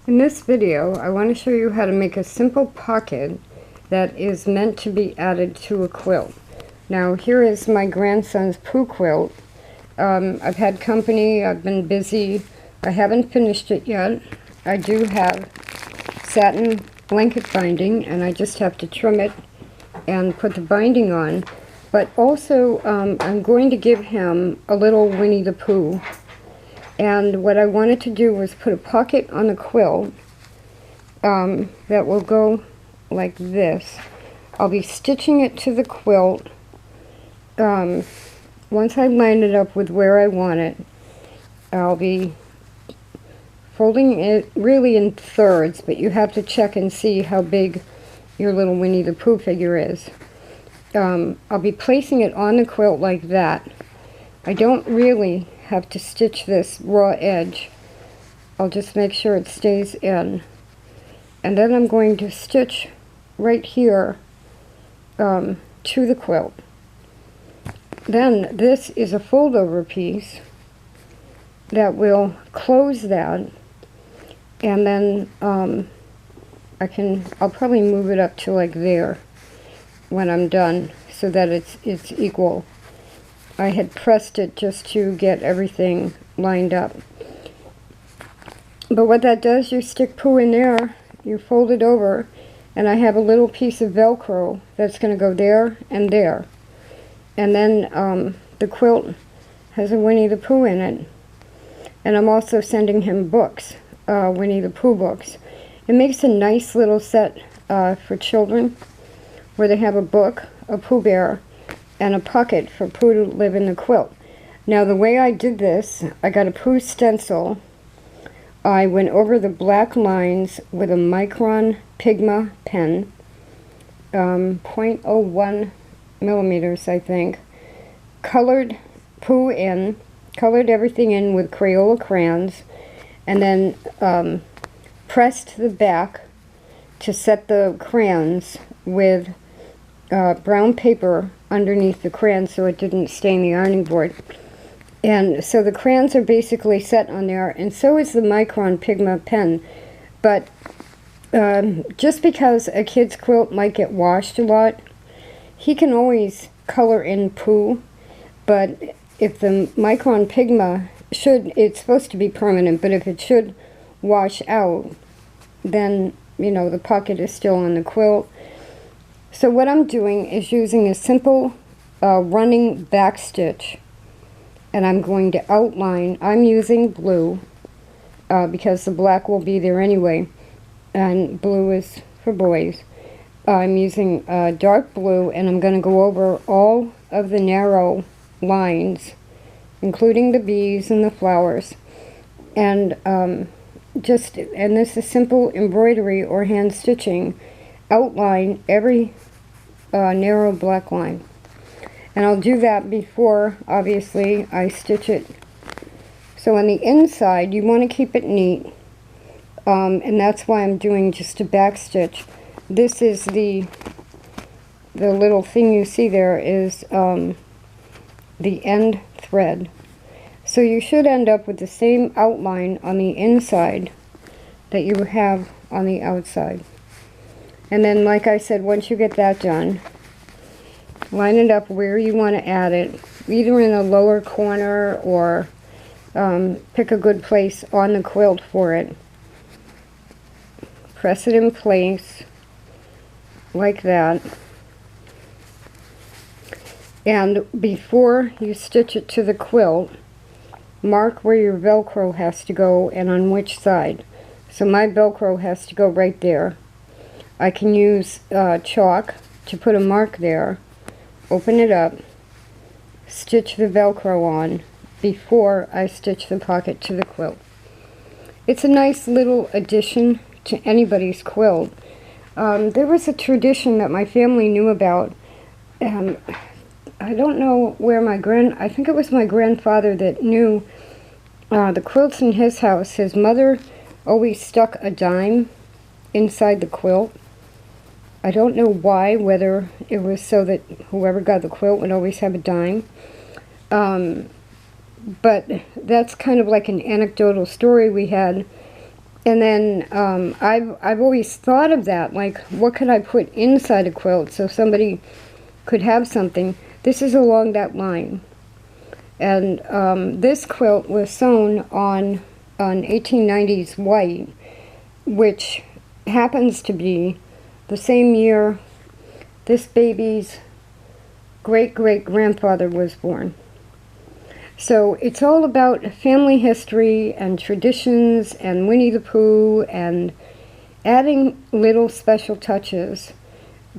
In this video, I want to show you how to make a simple pocket that is meant to be added to a quilt. Now, here is my grandson's Pooh quilt. I've had company, I've been busy, I haven't finished it yet. I do have satin blanket binding, and I just have to trim it and put the binding on. But also, I'm going to give him a little Winnie-the-Pooh. And what I wanted to do was put a pocket on the quilt that will go like this. I'll be stitching it to the quilt. Once I line it up with where I want it, I'll be folding it really in thirds, but you have to check and see how big your little Winnie-the-Pooh figure is. I'll be placing it on the quilt like that. I don't really have to stitch this raw edge. I'll just make sure it stays in. And then I'm going to stitch right here to the quilt. Then this is a fold over piece that will close that, and then I'll probably move it up to like there when I'm done so that it's equal. I had pressed it just to get everything lined up. But what that does, you stick Pooh in there, you fold it over, and I have a little piece of Velcro that's going to go there and there. And then the quilt has a Winnie-the-Pooh in it. And I'm also sending him books, Winnie-the-Pooh books. It makes a nice little set for children, where they have a book, a Pooh Bear, and a pocket for Pooh to live in the quilt. Now, the way I did this, I got a Pooh stencil. I went over the black lines with a Micron Pigma pen, 0.01 millimeters, I think. Colored Pooh in, colored everything in with Crayola crayons, and then pressed the back to set the crayons with brown paper underneath the crayons so it didn't stain the ironing board. And so the crayons are basically set on there, and so is the Micron Pigma pen. But just because a kid's quilt might get washed a lot, he can always color in Pooh. But if the Micron Pigma it's supposed to be permanent, but if it should wash out, then, you know, the pocket is still on the quilt. So what I'm doing is using a simple running back stitch, and I'm going to outline. I'm using blue because the black will be there anyway, and blue is for boys. I'm using dark blue, and I'm going to go over all of the narrow lines, including the bees and the flowers, and this is simple embroidery or hand stitching. Outline every narrow black line, and I'll do that before, obviously, I stitch it. So on the inside, you want to keep it neat, and that's why I'm doing just a back stitch. This is the little thing you see there is the end thread. So you should end up with the same outline on the inside that you have on the outside. And then, like I said, once you get that done, line it up where you want to add it, either in the lower corner or pick a good place on the quilt for it. Press it in place like that. And before you stitch it to the quilt, mark where your Velcro has to go and on which side. So my Velcro has to go right there. I can use chalk to put a mark there, open it up, stitch the Velcro on before I stitch the pocket to the quilt. It's a nice little addition to anybody's quilt. There was a tradition that my family knew about, and I don't know where I think it was my grandfather that knew the quilts in his house. His mother always stuck a dime inside the quilt. I don't know why, whether it was so that whoever got the quilt would always have a dime. But that's kind of like an anecdotal story we had And then I've always thought of that, like what could I put inside a quilt so somebody could have something. This is along that line. And this quilt was sewn on 1890s white, which happens to be the same year this baby's great-great-grandfather was born. So it's all about family history and traditions and Winnie-the-Pooh and adding little special touches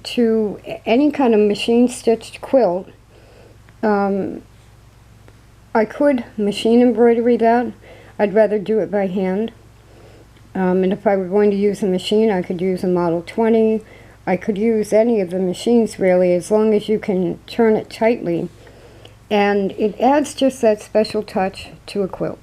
to any kind of machine-stitched quilt. I could machine embroidery that. I'd rather do it by hand. And if I were going to use a machine, I could use a Model 20. I could use any of the machines, really, as long as you can turn it tightly. And it adds just that special touch to a quilt.